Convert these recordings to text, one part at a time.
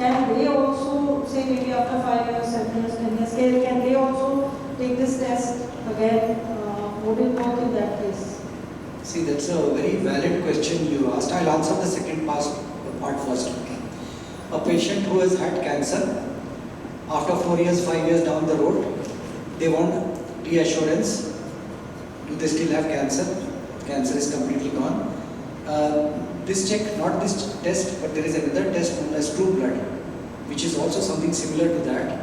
can they also, say maybe after 5 years, 7 years, 10 years, can they also take this test again? Would it work in that case? See, that's a very valid question you asked. I'll answer the second part first. A patient who has had cancer, after 4 years, 5 years down the road, they want reassurance. Do they still have cancer? Cancer is completely gone. This check, not this test, but there is another test known as true blood, which is also something similar to that,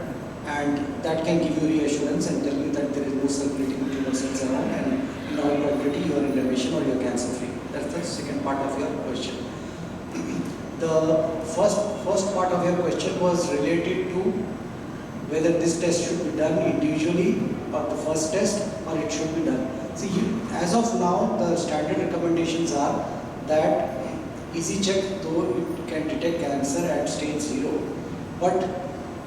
and that can give you reassurance and tell you that there is no circulating tumor cells around, and in all probability you are in remission or you are cancer free. That's the second part of your question. The first part of your question was related to whether this test should be done individually or the first test, or it should be done. See, as of now, the standard recommendations are that easy check, though it can detect cancer at stage 0, but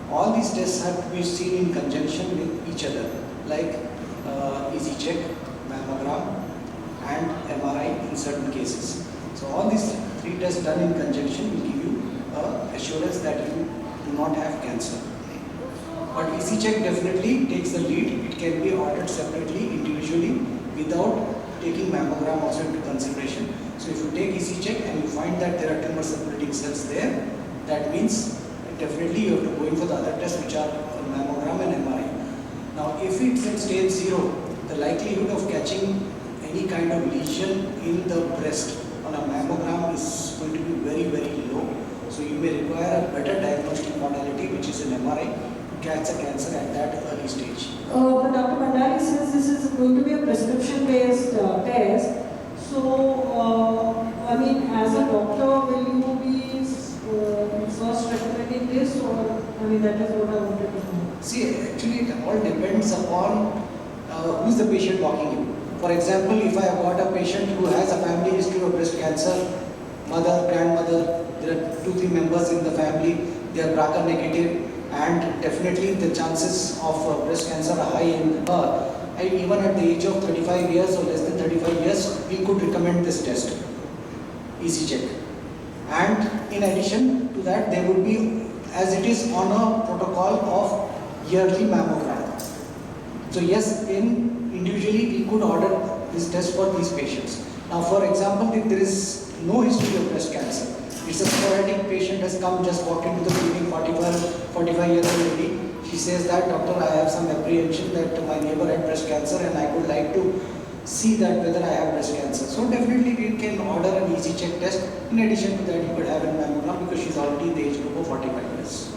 all these tests have to be seen in conjunction with each other, like easy check, mammogram, and MRI in certain cases. So all these 3 tests done in conjunction will give you assurance that you do not have cancer. But easy check definitely takes the lead. It can be ordered separately, individually, without taking mammogram also into consideration. So if you take easy check and you find that there are tumor circulating cells there, that means definitely you have to go in for the other tests, which are mammogram and MRI. Now, if it's at stage 0, the likelihood of catching any kind of lesion in the breast on a mammogram is going to be very, very low. So you may require a better diagnostic modality, which is an MRI, to catch a cancer at that early stage. But Dr. Bhandari says this is going to be a prescription-based test. So, I mean, as a doctor, will you be first recommending this, or, I mean, that is what I wanted to know. See, actually it all depends upon who is the patient walking in. For example, if I have got a patient who has a family history of breast cancer, mother, grandmother, there are 2-3 members in the family, they are BRCA negative, and definitely the chances of breast cancer are high in her. And even at the age of 35 years or less than 35 years, we could recommend this test, easy check. And in addition to that, there would be, as it is on a protocol of yearly mammogram. So yes, individually we could order this test for these patients. Now, for example, if there is no history of breast cancer, it's a sporadic patient has come, just walked into the clinic, 45-year-old lady. She says that, doctor, I have some apprehension that my neighbor had breast cancer and I would like to see that whether I have breast cancer. So definitely we can order an easy check test. In addition to that, you could have a mammogram because she's already in the age group of 45 years.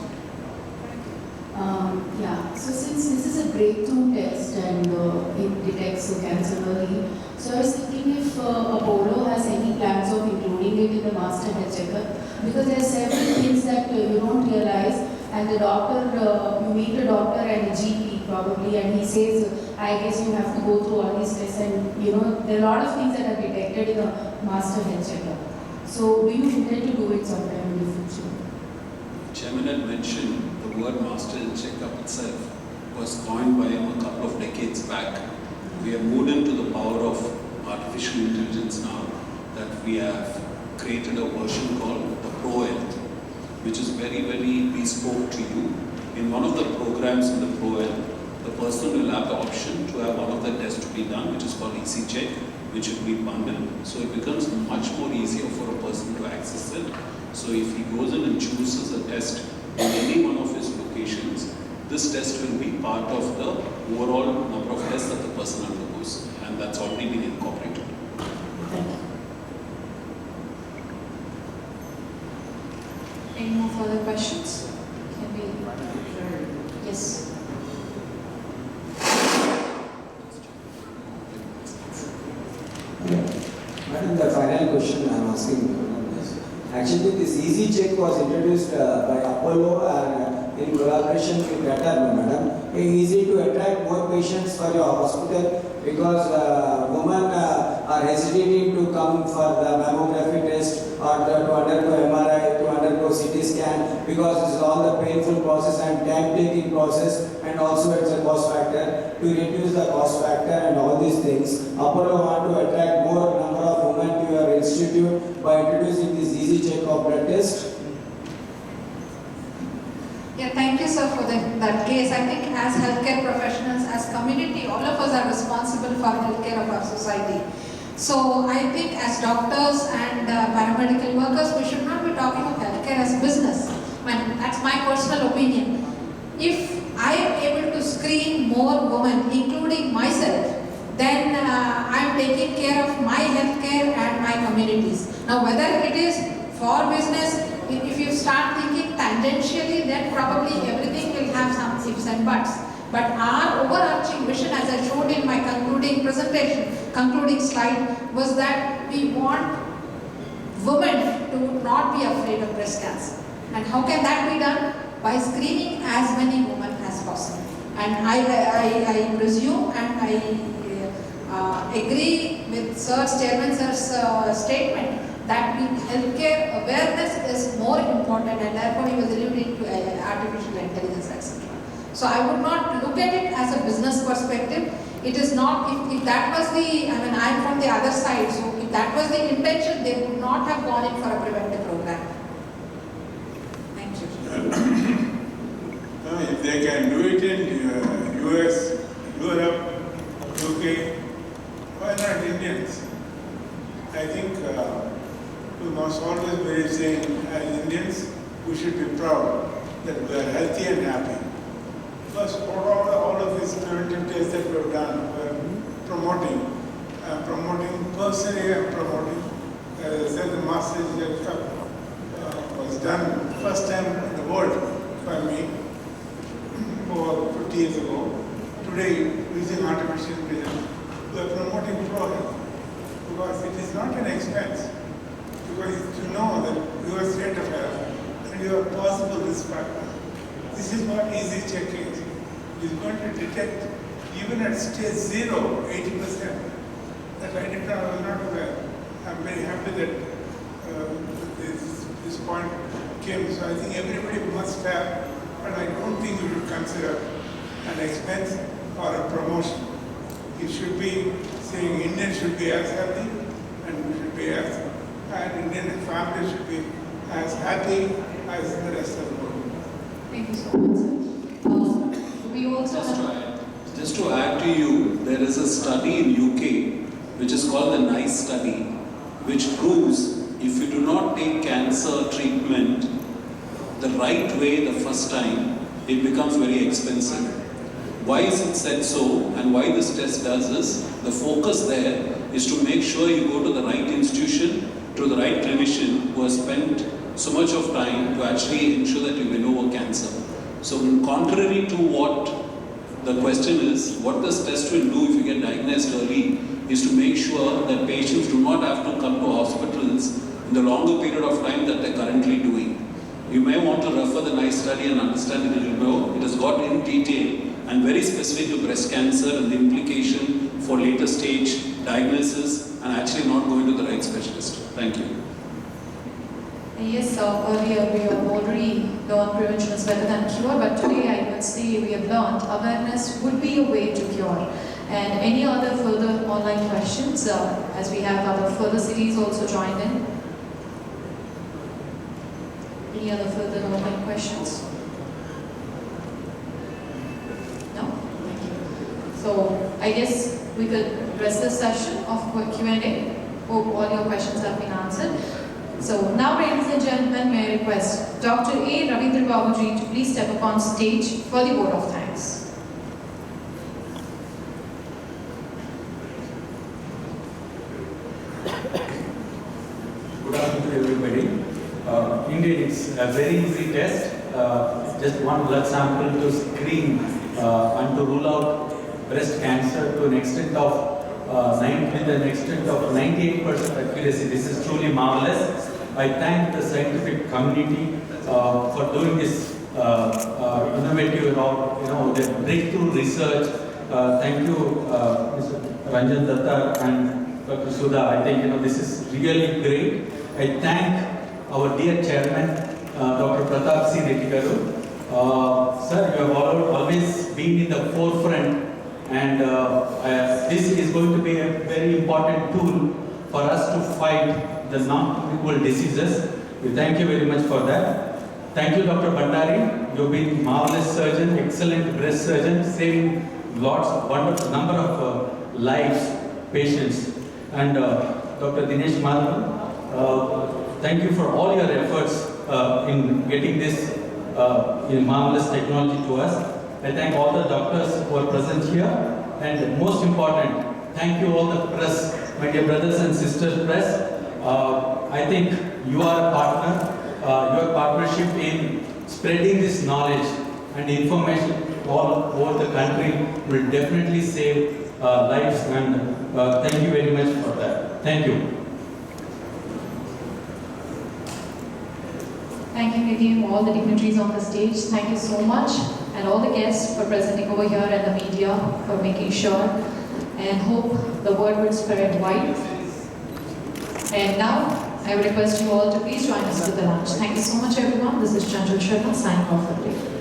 Yeah, so since this is a breakthrough test and it detects cancer early, so I was thinking if Apollo has any plans of including it in the master health checkup, because there are several things that you don't realize, and the doctor, you meet a doctor and a GP probably, and he says, I guess you have to go through all these tests, and there are a lot of things that are detected in a master health checkup. So do you intend to do it sometime in the future? Chairman had mentioned the word master health checkup itself was coined by him a couple of decades back. We have moved into the power of artificial intelligence now, that we have created a version called the Pro Health, which is very, very bespoke to you. In one of the programs in the Pro Health, the person will have the option to have one of the tests to be done, which is called Easy Check, which will be bundled. So it becomes much more easier for a person to access it. So if he goes in and chooses a test in any one of his locations, this test will be part of the overall number of tests that the person undergoes, and that's already been incorporated. Thank you. Any more further questions? Can we? Yes. Madam, the final question I am asking is, actually this easy check was introduced by Apollo and in collaboration with Datar, madam. Easy to attract more patients for your hospital because women are hesitating to come for the mammography test or to undergo MRI, to undergo CT scan because it's all the painful process and time-taking process, and also it's a cost factor. To reduce the cost factor and all these things, Apollo want to attract more number of women to your institute by introducing this easy check of blood test. sir, for that case. I think as healthcare professionals, as community, all of us are responsible for healthcare of our society. So I think as doctors and paramedical workers, we should not be talking of healthcare as business. That's my personal opinion. If I am able to screen more women, including myself, then I am taking care of my healthcare and my communities. Now, whether it is for business, if you start thinking tangentially, then probably everything will have some ifs and buts. But our overarching vision, as I showed in my concluding slide, was that we want women to not be afraid of breast cancer. And how can that be done? By screening as many women as possible. And I presume and I agree with Chairman Sir's statement that healthcare awareness is more important, and therefore he was alluding to artificial intelligence, etc. So I would not look at it as a business perspective. It is not, if that was the, I'm from the other side, so if that was the intention, they would not have gone in for a preventive program. Thank you. If they can do it in US, Europe, UK, why not Indians? I think we must always be saying, as Indians, we should be proud that we are healthy and happy. Because all of these preventive tests that we have done, we are promoting personally, and promoting, as I said, the Masters Cup was done first time in the world by me over 50 years ago. Today, using artificial intelligence, we are promoting pro-health because it is not an expense. Because you know that your state of health and your possible risk factor. This is what easy check is. It is going to detect even at stage 0, 80%. That I did not, I was not aware. I'm very happy that this point came. So I think everybody must have, but I don't think we should consider an expense or a promotion. It should be saying Indians should be as healthy and we should be as, and Indian families should be as happy as the rest of the world. Thank you so much, sir. We also just to add to you, there is a study in UK which is called the NICE study, which proves if you do not take cancer treatment the right way the first time, it becomes very expensive. Why is it said so, and why this test does is, the focus there is to make sure you go to the right institution, to the right clinician who has spent so much of time to actually ensure that you win over cancer. So contrary to what the question is, what this test will do if you get diagnosed early is to make sure that patients do not have to come to hospitals in the longer period of time that they're currently doing. You may want to refer the NICE study and understand it a little more. It has got in detail and very specific to breast cancer and the implication for later stage diagnosis and actually not going to the right specialist. Thank you. Yes, earlier we have already learned prevention is better than cure, but today I would say we have learned awareness would be a way to cure. And any other further online questions, as we have other further cities also joined in? Any other further online questions? No? Thank you. So I guess we could rest this session of Q&A. Hope all your questions have been answered. So now, ladies and gentlemen, may I request Dr. A. Ravindra Babuji to please step upon stage for the vote of thanks. Good afternoon to everybody. Indeed, it's a very easy test. Just one blood sample to screen and to rule out breast cancer to an extent of 98% accuracy. This is truly marvelous. I thank the scientific community for doing this innovative, the breakthrough research. Thank you, Mr. Ranjan Datar and Dr. Sudha. I think this is really great. I thank our dear chairman, Dr. Pratap C. Reddy Garu. Sir, you have always been in the forefront, and this is going to be a very important tool for us to fight the non-communicable diseases. We thank you very much for that. Thank you, Dr. Bhandari. You've been a marvelous surgeon, excellent breast surgeon, saving lots, wonderful number of lives, patients. And Dr. Dinesh Madhavan, thank you for all your efforts in getting this marvelous technology to us. I thank all the doctors who are present here. And most important, thank you all the press, my dear brothers and sisters press. I think you are a partner. Your partnership in spreading this knowledge and information all over the country will definitely save lives, and thank you very much for that. Thank you. Thank you, Nidhi, all the dignitaries on the stage. Thank you so much, and all the guests for presenting over here, and the media for making sure, and hope the word will spread wide. And now, I would request you all to please join us for the lunch. Thank you so much, everyone. This is Chanchal Sharma signing off for the day.